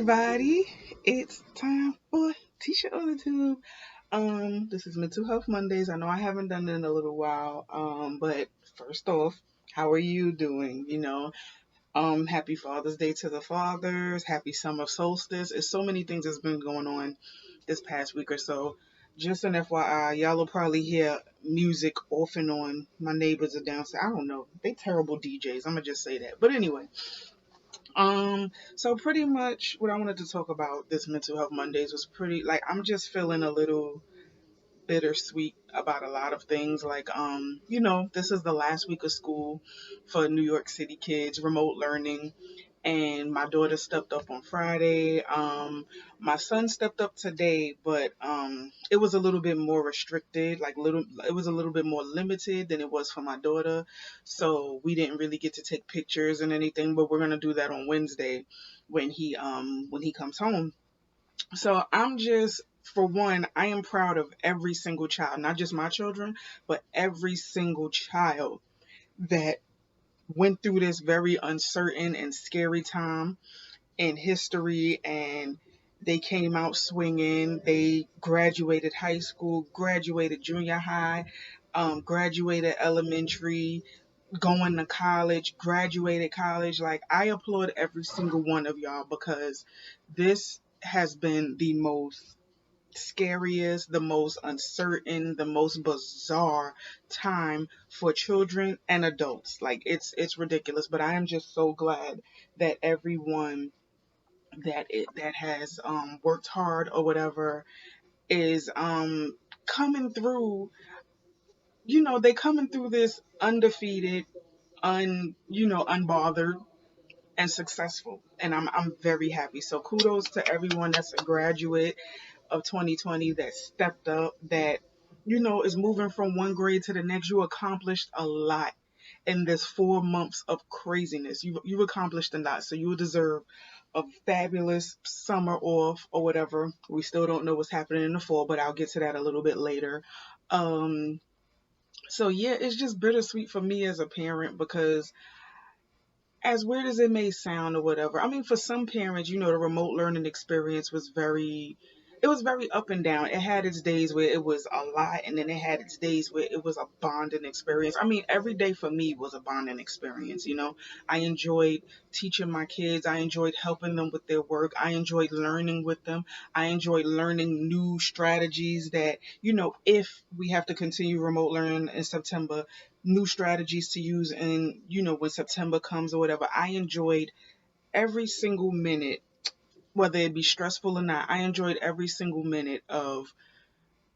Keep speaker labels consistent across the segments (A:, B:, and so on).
A: everybody. It's time for Teesha on the Tube. This is Mental Health Mondays. I know I haven't done it in a little while. But first off, how are you doing? Happy Father's Day to the fathers. Happy summer solstice. It's so many things that's been going on this past week or so. Just an FYI, y'all will probably hear music off and on. My neighbors are downstairs. I don't know. They terrible DJs. I'm gonna just say that. But anyway, so pretty much what I wanted to talk about this mental health Mondays was pretty like I'm just feeling a little bittersweet about a lot of things. This is the last week of school for New York City kids, remote learning. And my daughter stepped up on Friday. My son stepped up today, but it was a little bit more restricted, it was a little bit more limited than it was for my daughter. So we didn't really get to take pictures and anything, but we're gonna do that on Wednesday when he comes home. So I'm just, for one, I am proud of every single child, not just my children, but every single child that went through this very uncertain and scary time in history, and they came out swinging. They graduated high school, graduated junior high, graduated elementary, going to college, graduated college. Like, I applaud every single one of y'all because this has been the most scariest, the most uncertain, the most bizarre time for children and adults. Like, it's ridiculous, but I am just so glad that everyone that has worked hard or whatever is coming through. They coming through this undefeated, unbothered and successful, and I'm very happy. So kudos to everyone that's a graduate of 2020 that stepped up, that is moving from one grade to the next. You accomplished a lot in this 4 months of craziness. You've accomplished a lot, so you deserve a fabulous summer off or whatever. We still don't know what's happening in the fall, but I'll get to that a little bit later. Um, so yeah, it's just bittersweet for me as a parent because, as weird as it may sound or whatever, I mean, for some parents, the remote learning experience it was very up and down. It had its days where it was a lot, and then it had its days where it was a bonding experience. I mean, every day for me was a bonding experience. I enjoyed teaching my kids. I enjoyed helping them with their work. I enjoyed learning with them. I enjoyed learning new strategies that, if we have to continue remote learning in September, new strategies to use in, when September comes or whatever. I enjoyed every single minute, whether it be stressful or not. I enjoyed every single minute of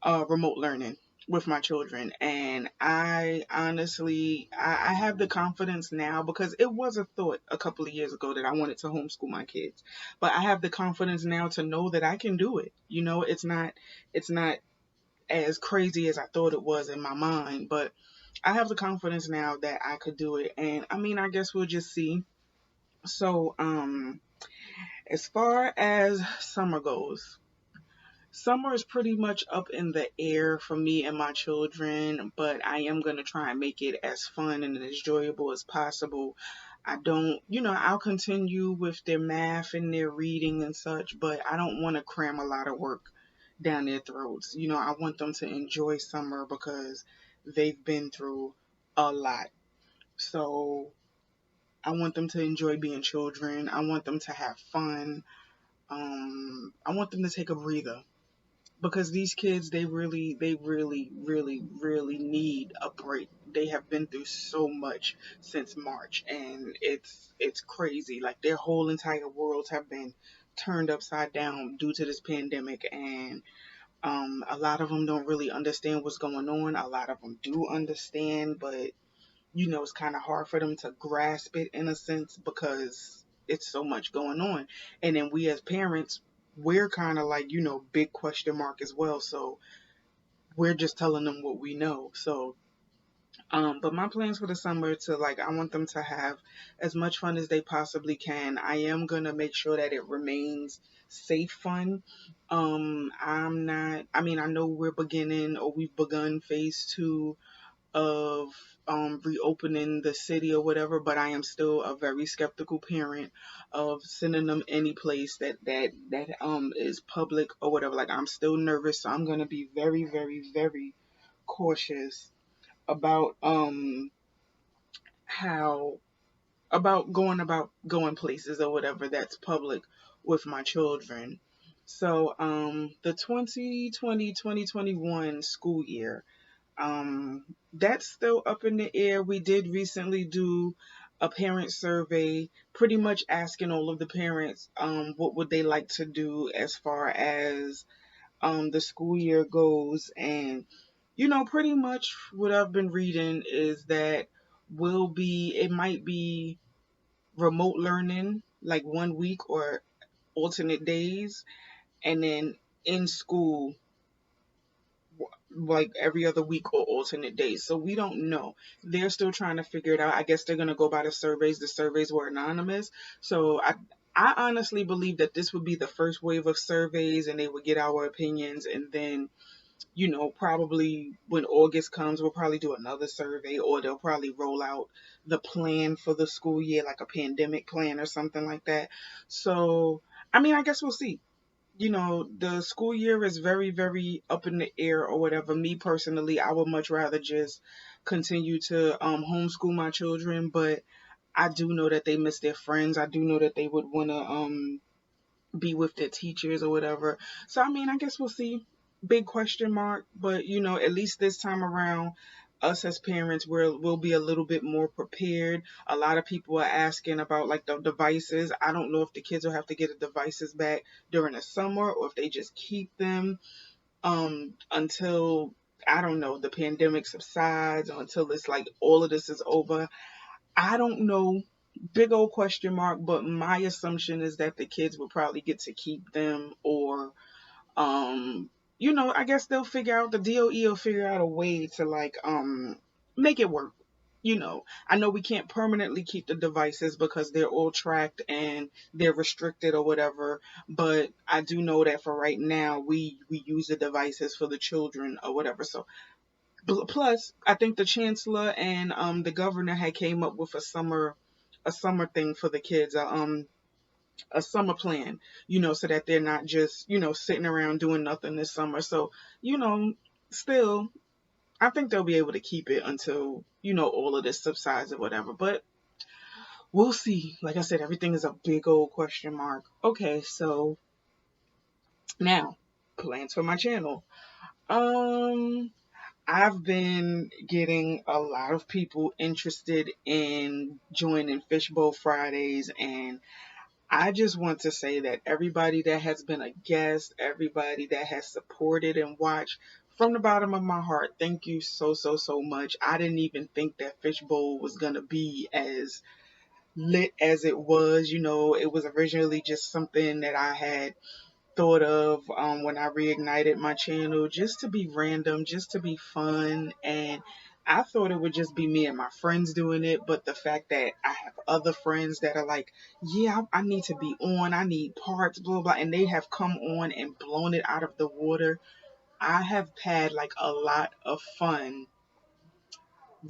A: remote learning with my children. And I honestly, I have the confidence now, because it was a thought a couple of years ago that I wanted to homeschool my kids. But I have the confidence now to know that I can do it. It's not as crazy as I thought it was in my mind, but I have the confidence now that I could do it. And I mean, I guess we'll just see. So, as far as summer goes, summer is pretty much up in the air for me and my children, but I am going to try and make it as fun and as enjoyable as possible. I don't, I'll continue with their math and their reading and such, but I don't want to cram a lot of work down their throats. I want them to enjoy summer because they've been through a lot. So I want them to enjoy being children. I want them to have fun. I want them to take a breather, because these kids, they really need a break. They have been through so much since March, and it's crazy. Like, their whole entire worlds have been turned upside down due to this pandemic, and a lot of them don't really understand what's going on. A lot of them do understand, but it's kind of hard for them to grasp it in a sense, because it's so much going on. And then we as parents, we're kind of like, big question mark as well. So we're just telling them what we know. So, but my plans for the summer to, like, I want them to have as much fun as they possibly can. I am gonna make sure that it remains safe fun. I'm not, I mean, I know we've begun phase two of reopening the city or whatever, but I am still a very skeptical parent of sending them any place that is public or whatever. Like, I'm still nervous, so I'm gonna be very, very, very cautious about how about going places or whatever that's public with my children. So the 2020-2021 school year, that's still up in the air. We did recently do a parent survey, pretty much asking all of the parents what would they like to do as far as the school year goes. And pretty much what I've been reading is that it might be remote learning, like 1 week or alternate days, and then in school like every other week or alternate days. So we don't know. They're still trying to figure it out. I guess they're gonna go by the surveys. The surveys were anonymous. So I honestly believe that this would be the first wave of surveys, and they would get our opinions, and then probably when August comes, we'll probably do another survey, or they'll probably roll out the plan for the school year, like a pandemic plan or something like that. So, I mean, I guess we'll see. The school year is very, very up in the air or whatever. Me personally, I would much rather just continue to homeschool my children, but I do know that they miss their friends. I do know that they would want to be with their teachers or whatever. So I mean, I guess we'll see. Big question mark, but at least this time around, us as parents we'll be a little bit more prepared. A lot of people are asking about like the devices. I don't know if the kids will have to get the devices back during the summer or if they just keep them until, I don't know, the pandemic subsides or until it's like all of this is over. I don't know. Big old question mark, but my assumption is that the kids will probably get to keep them, or I guess they'll figure out, the DOE will figure out a way to like make it work. I know we can't permanently keep the devices because they're all tracked and they're restricted or whatever, but I do know that for right now we use the devices for the children or whatever. So plus, I think the chancellor and the governor had came up with a summer thing for the kids, a summer plan, so that they're not just sitting around doing nothing this summer. So you know, still, I think they'll be able to keep it until all of this subsides or whatever. But we'll see. Like I said, everything is a big old question mark. Okay, so now plans for my channel. Um, I've been getting a lot of people interested in joining Fishbowl Fridays, and I just want to say that everybody that has been a guest, everybody that has supported and watched, from the bottom of my heart, thank you so, so, so much. I didn't even think that Fishbowl was going to be as lit as it was. It was originally just something that I had thought of when I reignited my channel, just to be random, just to be fun. And I thought it would just be me and my friends doing it, but the fact that I have other friends that are like, yeah, I need to be on, I need parts, blah, blah, and they have come on and blown it out of the water. I have had like a lot of fun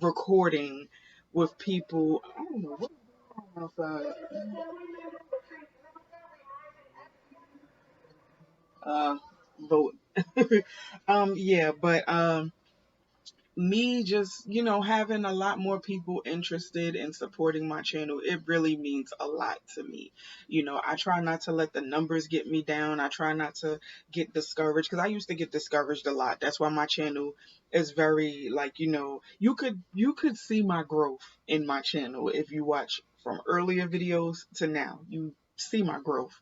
A: recording with people. I don't know what's going on outside. Uh, vote. Yeah, but me just having a lot more people interested in supporting my channel, it really means a lot to me. I try not to let the numbers get me down. I try not to get discouraged, because I used to get discouraged a lot. That's why my channel is very like, you could see my growth in my channel if you watch from earlier videos to now. You see my growth,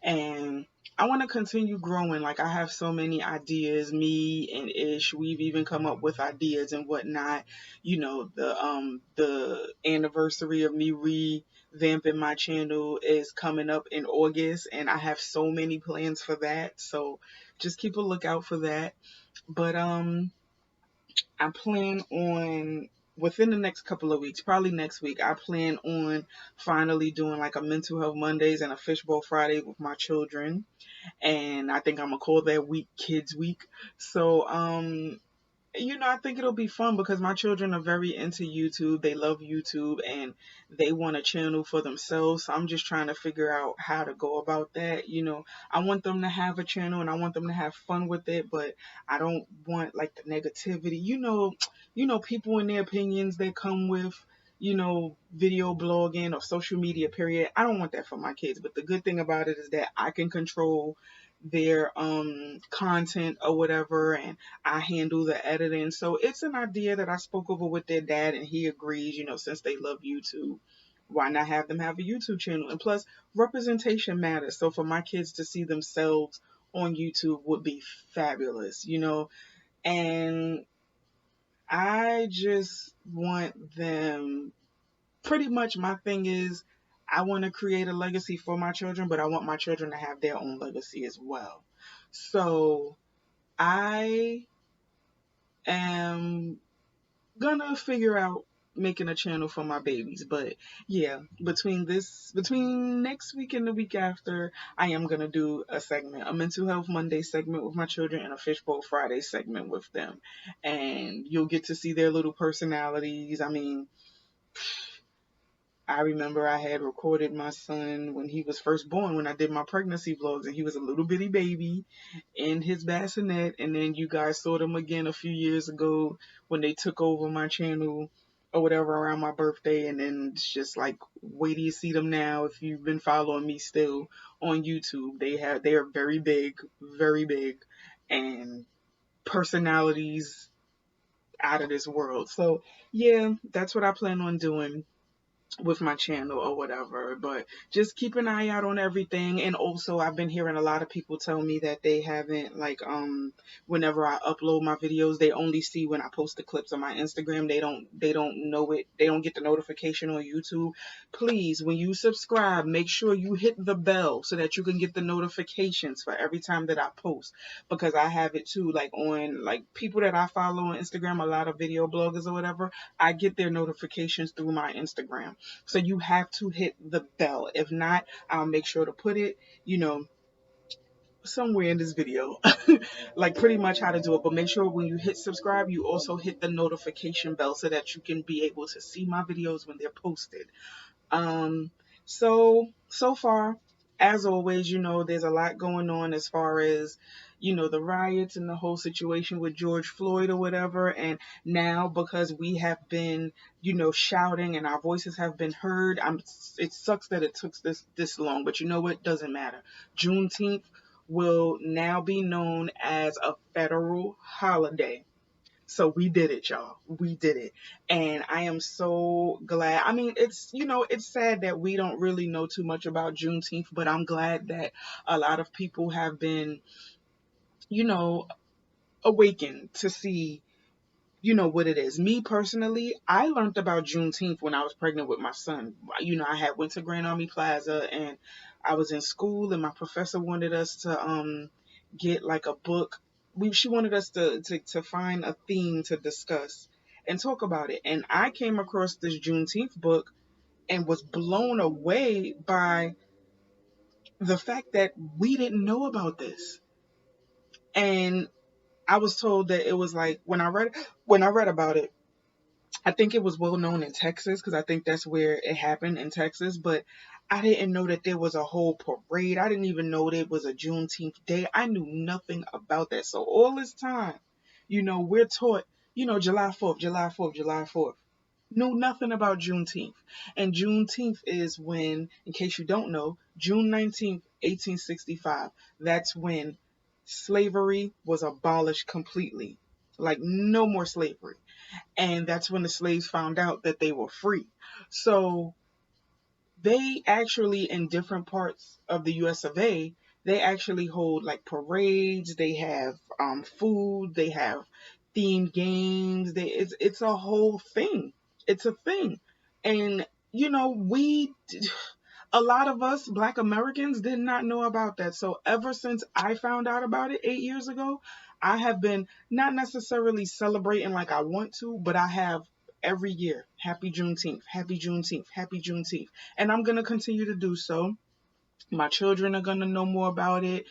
A: and I want to continue growing. Like, I have so many ideas. Me and Ish, we've even come up with ideas and whatnot. The anniversary of me revamping my channel is coming up in August, and I have so many plans for that. So just keep a lookout for that. But I plan on, within the next couple of weeks, probably next week, I plan on finally doing like a mental health Mondays and a fishbowl Friday with my children, and I think I'm gonna call that week Kids Week. So I think it'll be fun because my children are very into YouTube. They love YouTube and they want a channel for themselves. So I'm just trying to figure out how to go about that. I want them to have a channel and I want them to have fun with it, but I don't want like the negativity. People and their opinions that come with, video blogging or social media, period. I don't want that for my kids. But the good thing about it is that I can control their content or whatever, and I handle the editing. So it's an idea that I spoke over with their dad, and he agrees, since they love YouTube, why not have them have a YouTube channel? And plus, representation matters. So for my kids to see themselves on YouTube would be fabulous. And I just want them, pretty much my thing is, I want to create a legacy for my children, but I want my children to have their own legacy as well. So I am gonna figure out making a channel for my babies. But yeah, between next week and the week after, I am gonna do a segment, a mental health Monday segment with my children and a fishbowl Friday segment with them. And you'll get to see their little personalities. I mean, I remember I had recorded my son when he was first born, when I did my pregnancy vlogs, and he was a little bitty baby in his bassinet. And then you guys saw them again a few years ago when they took over my channel or whatever around my birthday. And then it's just like, wait till you see them now. If you've been following me still on YouTube, they are very big, and personalities out of this world. So yeah, that's what I plan on doing with my channel or whatever. But just keep an eye out on everything. And also, I've been hearing a lot of people tell me that they haven't, like, whenever I upload my videos, they only see when I post the clips on my Instagram. They don't know it, they don't get the notification on YouTube. Please, when you subscribe, make sure you hit the bell so that you can get the notifications for every time that I post, because I have it too, like on, like, people that I follow on Instagram, a lot of video bloggers or whatever, I get their notifications through my Instagram. So you have to hit the bell. If not, I'll make sure to put it, somewhere in this video, like pretty much how to do it. But make sure when you hit subscribe, you also hit the notification bell so that you can be able to see my videos when they're posted. Um, so far, as always, there's a lot going on as far as, the riots and the whole situation with George Floyd or whatever. And now, because we have been, shouting and our voices have been heard, it sucks that it took this long, but you know what? Doesn't matter. Juneteenth will now be known as a federal holiday. So we did it, y'all. We did it. And I am so glad. I mean, it's sad that we don't really know too much about Juneteenth, but I'm glad that a lot of people have been, you know, awakened to see, what it is. Me personally, I learned about Juneteenth when I was pregnant with my son. I had went to Grand Army Plaza, and I was in school, and my professor wanted us to get like a book. She wanted us to find a theme to discuss and talk about it. And I came across this Juneteenth book and was blown away by the fact that we didn't know about this. And I was told that it was like, when I read about it, I think it was well known in Texas, because I think that's where it happened, in Texas. But I didn't know that there was a whole parade. I didn't even know there was a Juneteenth day. I knew nothing about that. So all this time, we're taught, July 4th, July 4th, July 4th. Knew nothing about Juneteenth. And Juneteenth is when, in case you don't know, June 19th, 1865. That's when slavery was abolished completely. Like, no more slavery. And that's when the slaves found out that they were free. So they actually, in different parts of the US of A, they actually hold like parades. They have food. They have themed games. It's a whole thing. It's a thing. And we, a lot of us Black Americans, did not know about that. So ever since I found out about it 8 years ago, I have been not necessarily celebrating like I want to, but I have every year. Happy Juneteenth, happy Juneteenth, happy Juneteenth. And I'm going to continue to do so. My children are going to know more about it.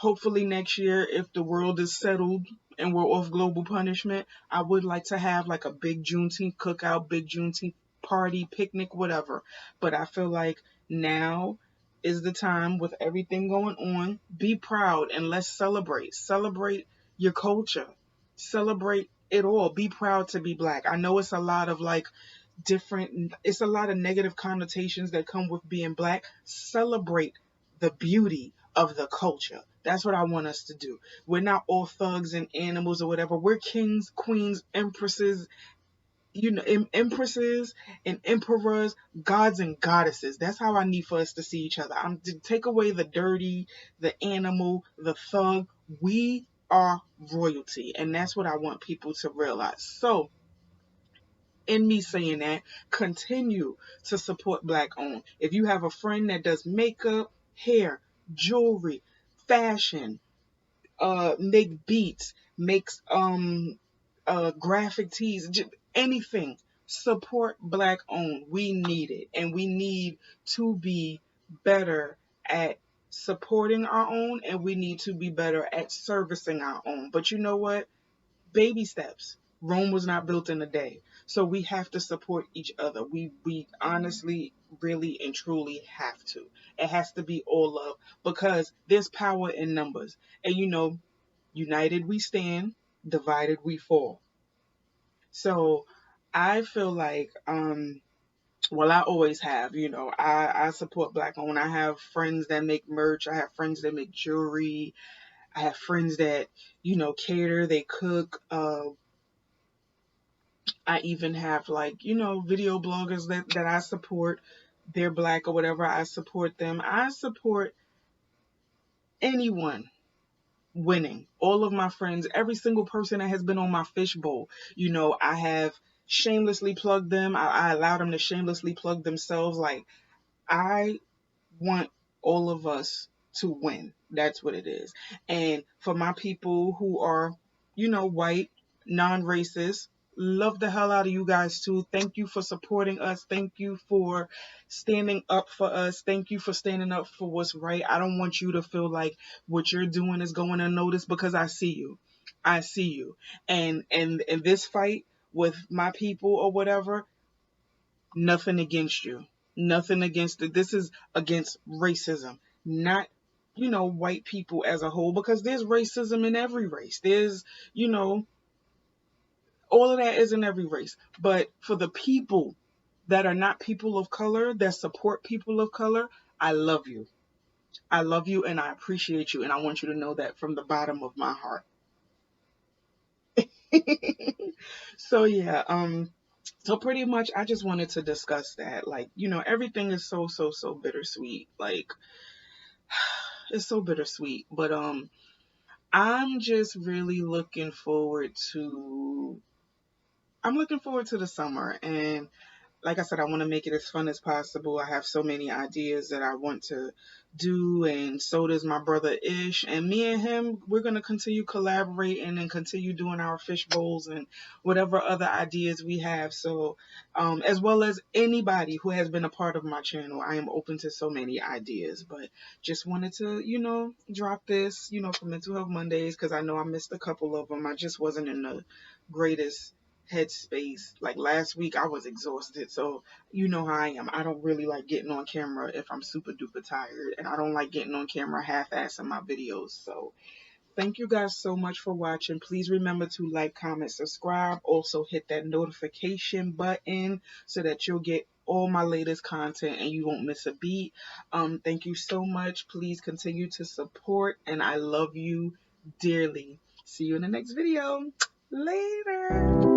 A: hopefully next year, if the world is settled and we're off global punishment, I would like to have like a big Juneteenth cookout, big Juneteenth party, picnic, whatever. But I feel like now is the time with everything going on. Be proud and let's celebrate. Celebrate your culture. Celebrate it all. Be proud to be black. I know it's a lot of like it's a lot of negative connotations that come with being black. Celebrate the beauty of the culture. That's what I want us to do. We're not all thugs and animals or whatever. We're kings, queens, empresses, empresses and emperors, gods and goddesses. That's how I need for us to see each other. I'm to take away the dirty, the animal, the thug. We are royalty, and that's what I want people to realize. So, in me saying that, continue to support black owned. If you have a friend that does makeup, hair, jewelry, fashion, make beats, makes graphic tees, anything. Support black owned. We need it, and we need to be better at supporting our own, and we need to be better at servicing our own. But you know what? Baby steps. Rome was not built in a day. So we have to support each other. We honestly, really and truly have to. It has to be all love because there's power in numbers. And united we stand, divided we fall. So I feel like well, I always have, I support black owned. I have friends that make merch. I have friends that make jewelry. I have friends that, cater, they cook. I even have like, video bloggers that I support. They're black or whatever. I support them. I support anyone winning. All of my friends, every single person that has been on my fishbowl, I have shamelessly plugged them. I allow them to shamelessly plug themselves. Like, I want all of us to win. That's what it is. And for my people who are, white, non-racist, love the hell out of you guys too. Thank you for supporting us. Thank you for standing up for us. Thank you for standing up for what's right. I don't want you to feel like what you're doing is going unnoticed because I see you. I see you. And this fight with my people or whatever, nothing against you. Nothing against it. This is against racism, not, white people as a whole, because there's racism in every race. There's, all of that is in every race. But for the people that are not people of color, that support people of color, I love you. I love you and I appreciate you. And I want you to know that from the bottom of my heart. So yeah, so pretty much I just wanted to discuss that. Like, everything is so, so, so bittersweet. Like, it's so bittersweet. But I'm just really looking forward to the summer. And like I said, I want to make it as fun as possible. I have so many ideas that I want to do, and so does my brother Ish. And me and him, we're going to continue collaborating and continue doing our fish bowls and whatever other ideas we have. So, as well as anybody who has been a part of my channel, I am open to so many ideas. But just wanted to, drop this, for Mental Health Mondays, because I know I missed a couple of them. I just wasn't in the greatest headspace. Like last week, I was exhausted. So you know how I am. I don't really like getting on camera if I'm super duper tired, and I don't like getting on camera half-assing my videos. So thank you guys so much for watching. Please remember to like, comment, subscribe. Also hit that notification button so that you'll get all my latest content and you won't miss a beat. Thank you so much. Please continue to support, and I love you dearly. See you in the next video. Later.